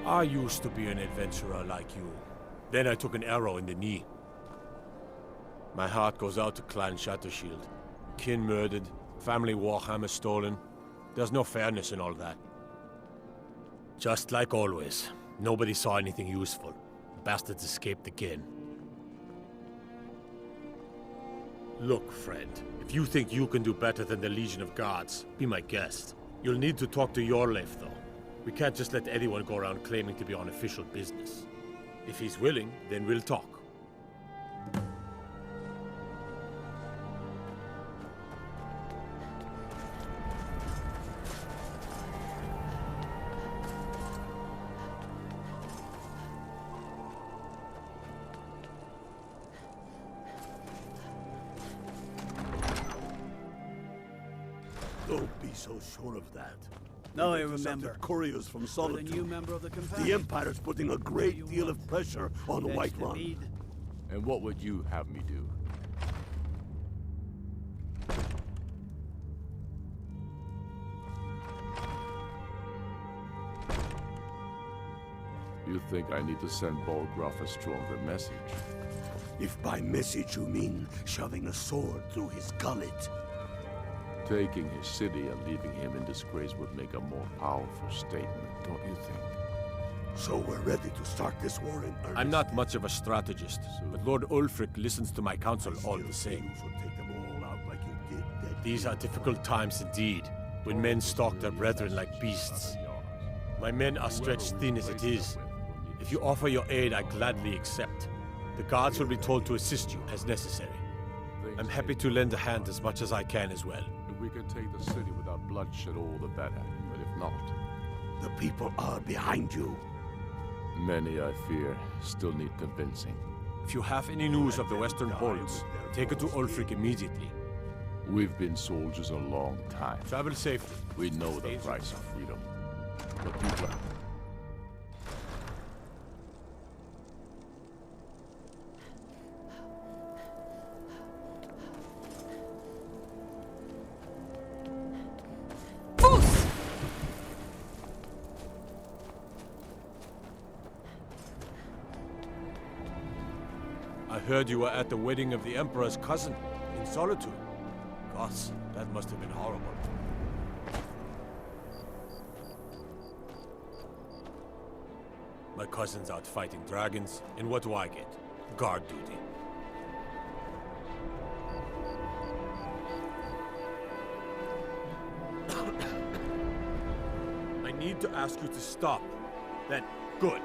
I used to be an adventurer like you. Then I took an arrow in the knee. My heart goes out to Clan Shattershield. Kin murdered, family warhammer stolen. There's no fairness in all that. Just like always, nobody saw anything useful. Bastards escaped again. Look, friend, if you think you can do better than the Legion of Guards, be my guest. You'll need to talk to Yorleif, though. We can't just let anyone go around claiming to be on official business. If he's willing, then we'll talk. Don't be so sure of that. No, I remember. Couriers from The Solitude. new member of the companion. The Empire's putting a great deal of pressure on the White Run. And what would you have me do? You think I need to send Bolgraf a stronger message? If by message you mean shoving a sword through his gullet. Taking his city and leaving him in disgrace would make a more powerful statement, don't you think? So we're ready to start this war in earnest. I'm not much of a strategist, but Lord Ulfric listens to my counsel all the same. You should take them all out like you did that. These are difficult times indeed, when men stalk their brethren like beasts. My men are stretched thin as it is. If you offer your aid, I gladly accept. The guards will be told to assist you as necessary. I'm happy to lend a hand as much as I can as well. If we can take the city without bloodshed, all the better. But if not... The people are behind you. Many, I fear, still need convincing. If you have any news of the Western Holds, take it to Ulfric immediately. We've been soldiers a long time. Travel safely. We know the price of freedom. But people... I heard you were at the wedding of the Emperor's cousin, in Solitude. Gods, that must have been horrible. My cousin's out fighting dragons, and what do I get? Guard duty. I need to ask you to stop. Then, good.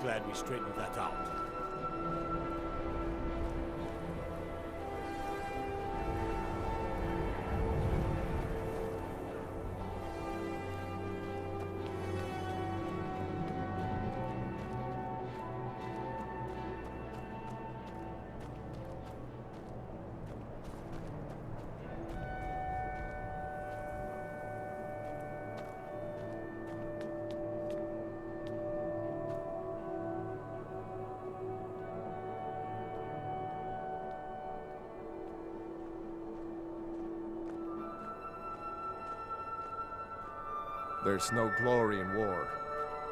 Glad we straightened that out. There's no glory in war.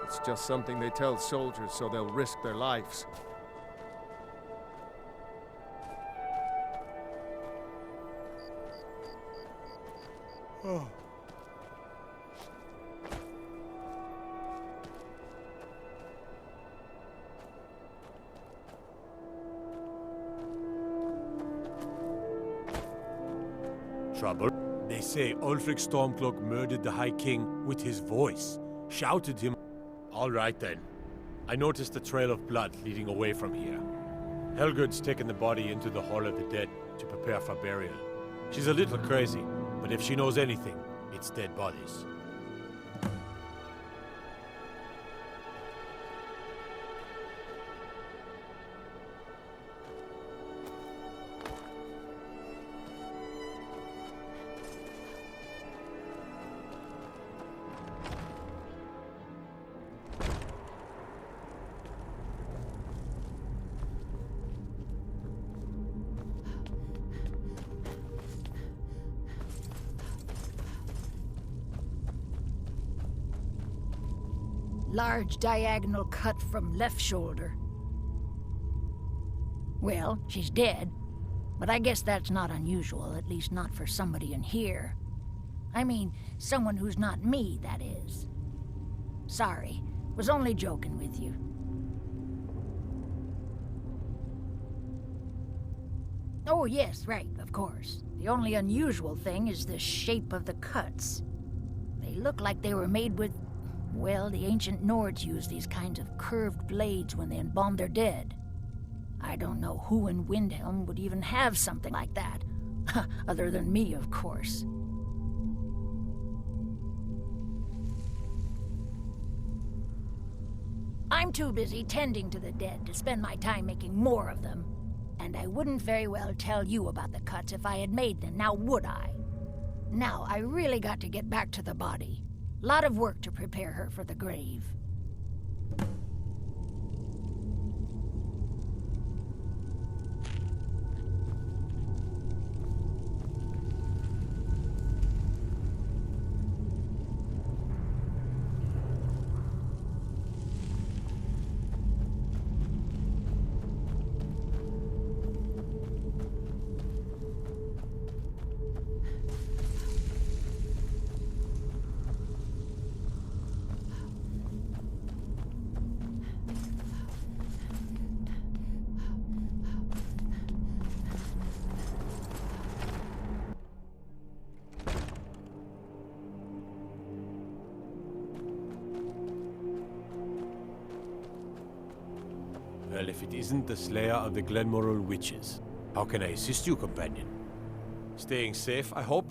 It's just something they tell soldiers so they'll risk their lives. Oh. Trouble? They say Ulfric Stormcloak murdered the High King with his voice. Shouted him... All right then. I noticed a trail of blood leading away from here. Helgud's taken the body into the Hall of the Dead to prepare for burial. She's a little crazy, but if she knows anything, it's dead bodies. Large diagonal cut from left shoulder. Well, she's dead, but I guess that's not unusual, at least not for somebody in here. I mean, someone who's not me, that is. Sorry, was only joking with you. Oh yes, right, of course. The only unusual thing is the shape of the cuts. They look like they were made with... well, the ancient Nords used these kinds of curved blades when they embalmed their dead. I don't know who in Windhelm would even have something like that. Other than me, of course. I'm too busy tending to the dead to spend my time making more of them. And I wouldn't very well tell you about the cuts if I had made them, now would I? Now, I really got to get back to the body. Lot of work to prepare her for the grave. Well, if it isn't the Slayer of the Glenmoral Witches, how can I assist you, companion? Staying safe, I hope?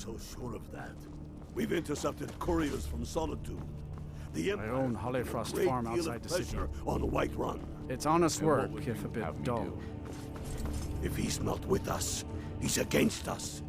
so sure of that. We've intercepted couriers from Solitude. The Empire own Hollifrost has a great farm deal outside of the city. pleasure on Whiterun. It's honest And what work, would if you a bit have me dull. do? If he's not with us, he's against us.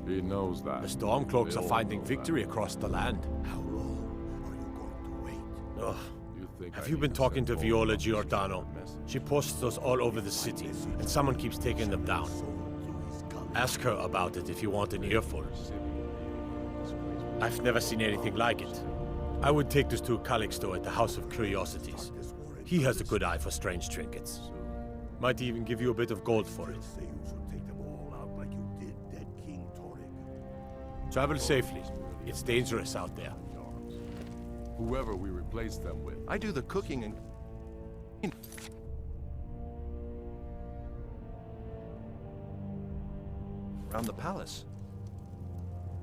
He knows that. The Stormcloaks They are all finding know victory across the land. How long are you going to wait? Ugh. that. You think Have I you need been talking to send Viola Volkov Giordano? a message? She posts us all over the city, and someone keeps taking them down. Sword through his gun. Ask her about it if you want an earful. City and disgrace would I've never seen anything like it. I would take this to Calixto at the House of Curiosities. He has a good eye for strange trinkets. Might even give you a bit of gold for it. Say you should take them all out like you did dead King Torrig. Travel safely. It's dangerous out there. Whoever we replace them with. I do the cooking and... around the palace.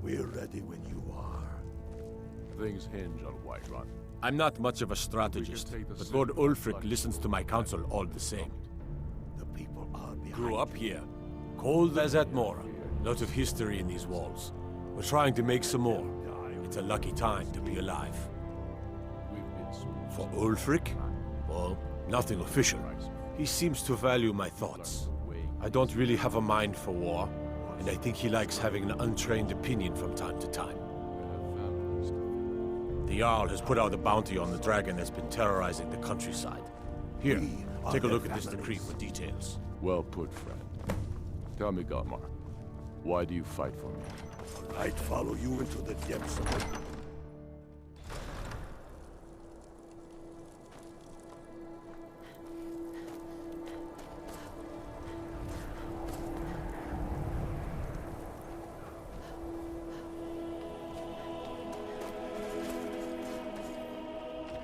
We're ready when you are. Things hinge on Whiterun. I'm not much of a strategist, take the but city Lord by Ulfric flood. listens to my counsel all the same. The people are behind. Grew up here. Cold as Atmora. Lot of history in these walls. We're trying to make some more. It's a lucky time to be alive. We've been so For Ulfric? Well, nothing official. He seems to value my thoughts. I don't really have a mind for war, and I think he likes having an untrained opinion from time to time. The Jarl has put out a bounty on the dragon that's been terrorizing the countryside. Here, take a look at this decree for details. Well put, friend. Tell me, Godmar, why do you fight for me? I'd follow you into the depths of it.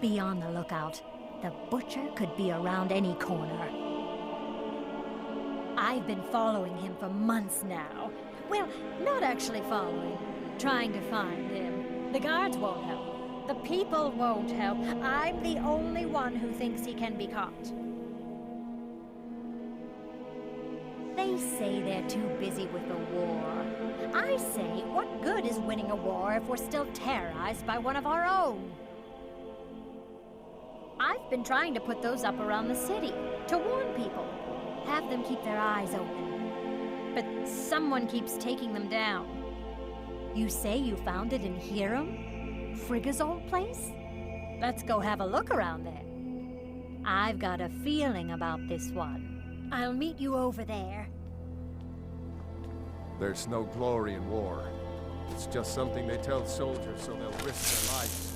Be on the lookout. The butcher could be around any corner. I've been following him for months now. Well, not actually following. Trying to find him. The guards won't help. The people won't help. I'm the only one who thinks he can be caught. They say they're too busy with the war. I say, what good is winning a war if we're still terrorized by one of our own? I've been trying to put those up around the city, to warn people. Have them keep their eyes open. But someone keeps taking them down. You say you found it in Hiram? Frigga's old place? Let's go have a look around there. I've got a feeling about this one. I'll meet you over there. There's no glory in war. It's just something they tell soldiers so they'll risk their lives.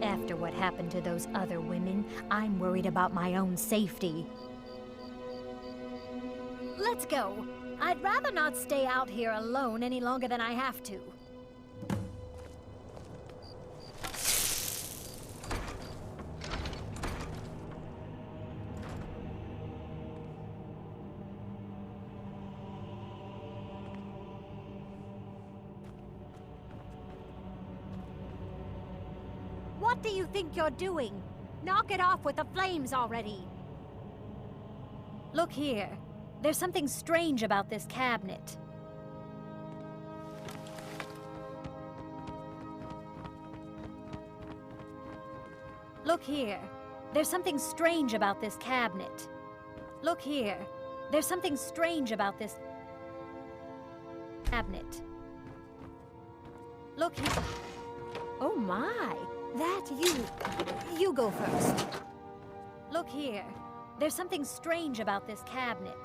After what happened to those other women, I'm worried about my own safety. Let's go. I'd rather not stay out here alone any longer than I have to. What do you think you're doing? Knock it off with the flames already! Look here. There's something strange about this cabinet. Look here. There's something strange about this cabinet. Look here. There's something strange about this cabinet. Look here. Oh my! That you go first. Look here. There's something strange about this cabinet.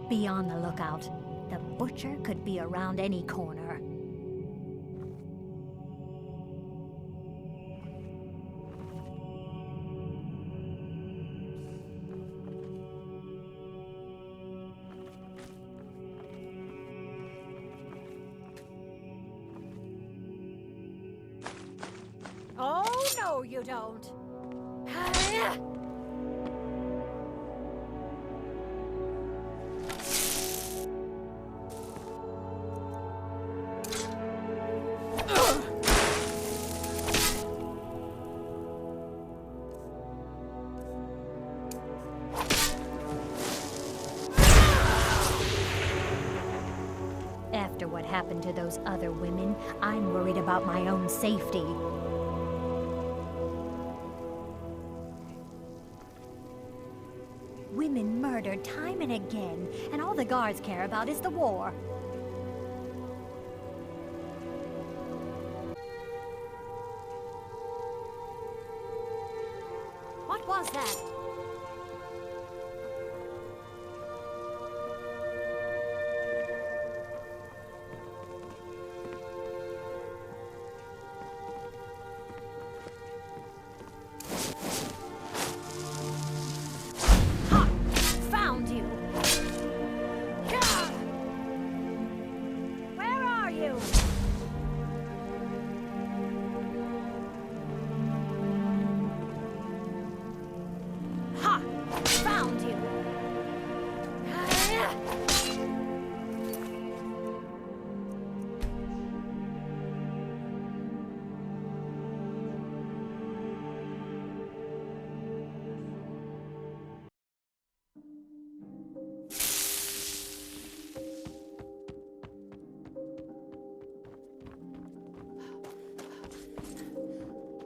Be on the lookout. The butcher could be around any corner. No, you don't. After what happened to those other women, I'm worried about my own safety. Women murdered time and again, and all the guards care about is the war. What was that?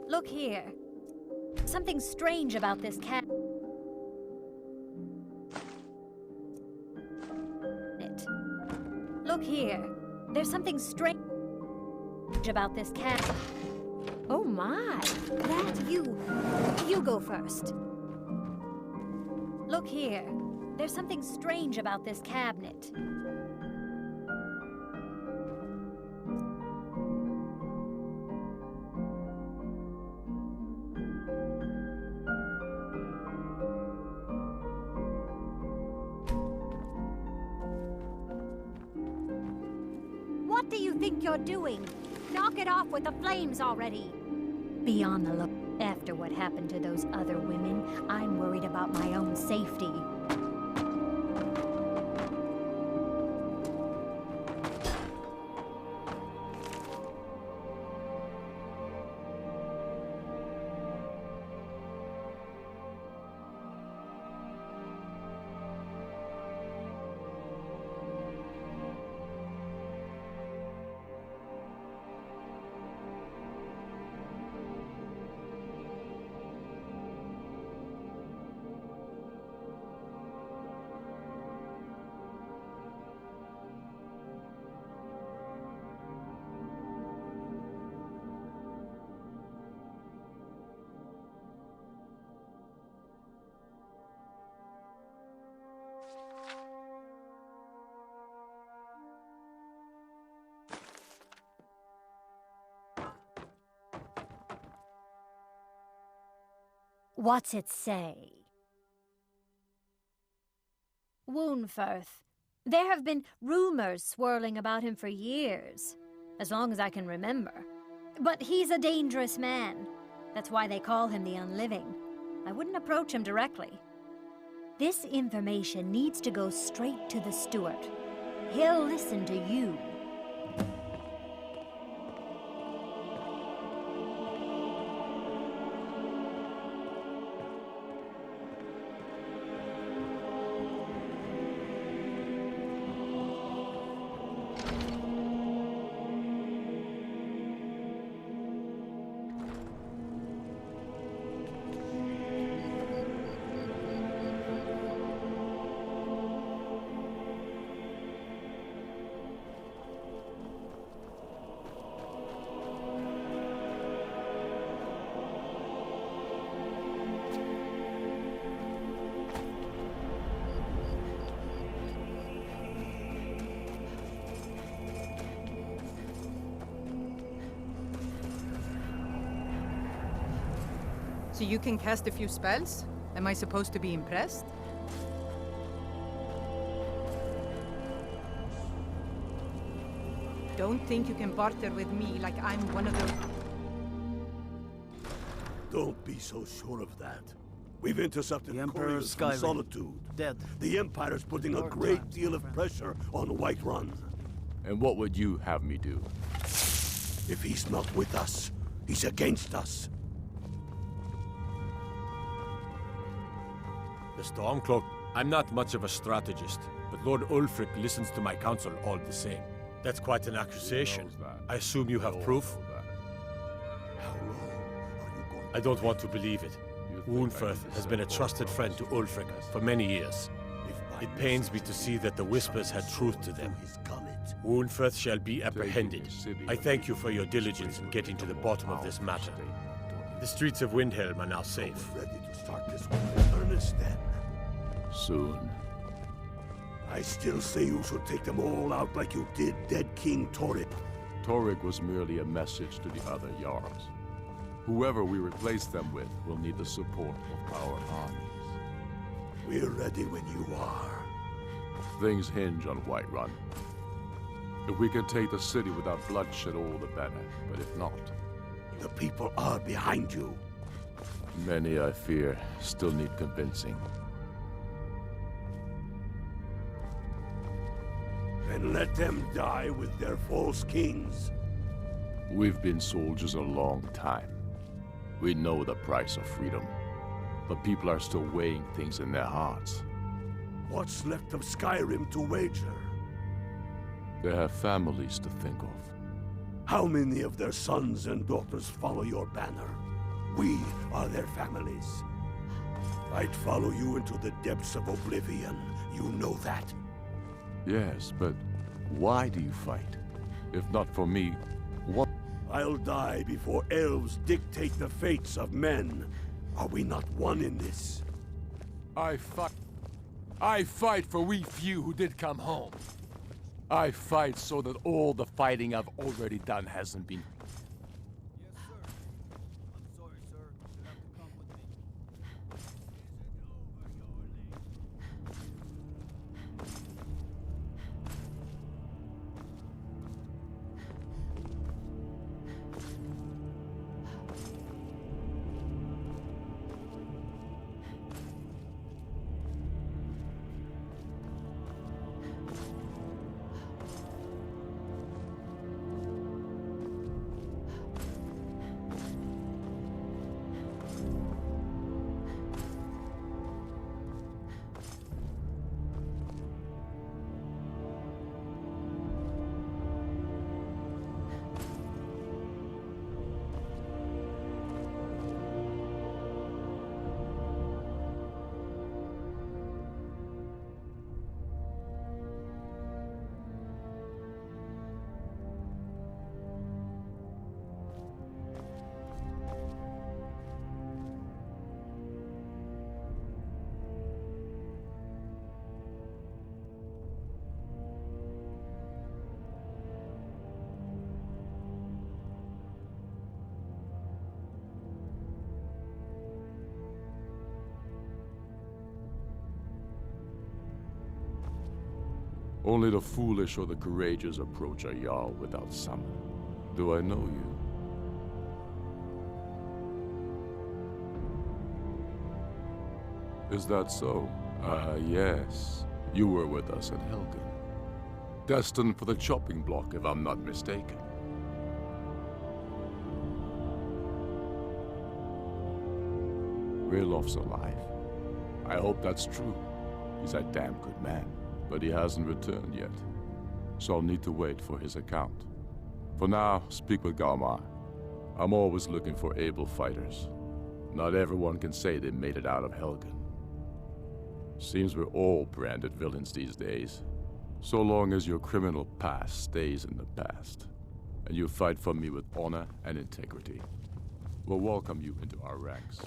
Look here. Something strange about this cat. Look here. There's something strange about this cat. Oh my. That you. You go first. Look here. There's something strange about this cabinet. What do you think you're doing? Knock it off with the flames already! Be on the look. After what happened to those other women, I'm worried about my own safety. What's it say? Woundfirth. There have been rumors swirling about him for years, as long as I can remember. But he's a dangerous man. That's why they call him the Unliving. I wouldn't approach him directly. This information needs to go straight to the steward. He'll listen to you. So you can cast a few spells? Am I supposed to be impressed? Don't think you can barter with me like I'm one of those... Don't be so sure of that. We've intercepted The Emperor of couriers from Skyrim. Solitude. Dead. The Empire's putting a Dark great times, deal my of friend. pressure on Whiterun. And what would you have me do? If he's not with us, he's against us. The Stormcloak. I'm not much of a strategist, but Lord Ulfric listens to my counsel all the same. That's quite an accusation. knows that? I assume you have We all proof? know that. How long are you going I don't want to believe it. You think I Woundfirth can has been a deceive trusted both friend to of us? Ulfric for many years. If by It pains me message to see that the Whispers had truth to them. through his gullet, Woundfirth shall be apprehended. Taking the city I and thank you leaving for your him in diligence in disgrace getting would to the make a more bottom of this powerful matter. statement, don't you The streets of Windhelm are now safe. we're ready to start this with earnest then. think? Soon. I still say you should take them all out like you did dead King Torib. Torrig was merely a message to the other Jarls. Whoever we replace them with will need the support of our armies. We're ready when you are. Things hinge on Whiterun. If we can take the city without bloodshed, all the better. But if not, The people are behind you. many, I fear, still need convincing. Then let them die with their false kings. We've been soldiers a long time. We know the price of freedom. But people are still weighing things in their hearts. What's left of Skyrim to wager? They have families to think of. How many of their sons and daughters follow your banner? We are their families. I'd follow you into the depths of oblivion. You know that. Yes, but why do you fight? If not for me, what? I'll die before elves dictate the fates of men. Are we not one in this? I fight for we few who did come home. I fight so that all the fighting I've already done hasn't been. Yes, sir. I'm sorry, sir. You'll have to come with me. Only the foolish or the courageous approach a Jarl without summon. Do I know you? Is that so? Ah, yes. You were with us at Helgen. Destined for the chopping block, if I'm not mistaken. Rilof's alive. I hope that's true. He's a damn good man, but he hasn't returned yet. So I'll need to wait for his account. For now, speak with Galmar. I'm always looking for able fighters. Not everyone can say they made it out of Helgen. Seems we're all branded villains these days. So long as your criminal past stays in the past, and you fight for me with honor and integrity, we'll welcome you into our ranks.